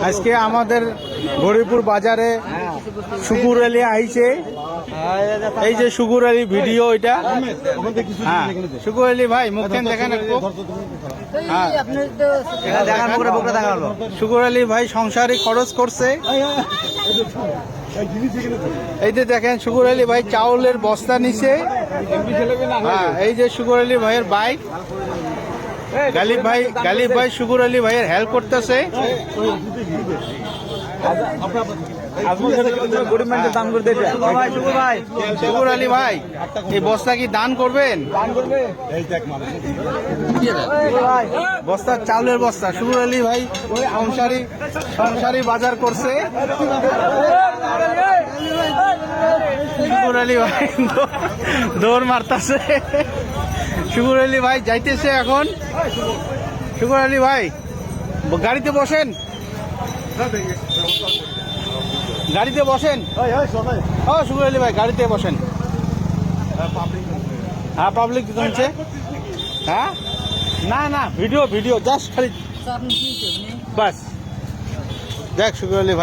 আজকে আমাদের গরিপুর বাজারে শুকুর আলী আইছে। এই যে শুকুর আলী ভিডিও এটা। হ্যাঁ শুকুর আলী ভাই মুখখান দেখেন একটু। হ্যাঁ শুকুর আলী ভাই সংসারে খরচ করছে। এই যে দেখেন শুকুর আলী ভাই চাউলের বস্তা নিছে। হ্যাঁ এই যে শুকুর আলী ভাইয়ের বাইক। গালিব ভাই শুকুর আলী ভাইয়ের হেল্প করতেছে। শুকুর আলী ভাই এই বস্তা কি দান করবেন? বস্তা চাউলের বস্তা শুকুর আলী ভাই সংসারী বাজার করছে। শুকুর আলী ভাই দৌড় মারতেছে। শুকুর আলী ভাই যাইতেছে এখন। শুকুর আলী ভাই গাড়িতে বসেন, গাড়িতে বসেন। ও শুকুর আলী ভাই গাড়িতে বসেন। হ্যাঁ পাবলিক শুনছে। হ্যাঁ না না ভিডিও জাস্ট খালি বাস। দেখ শুকুর আলী ভাই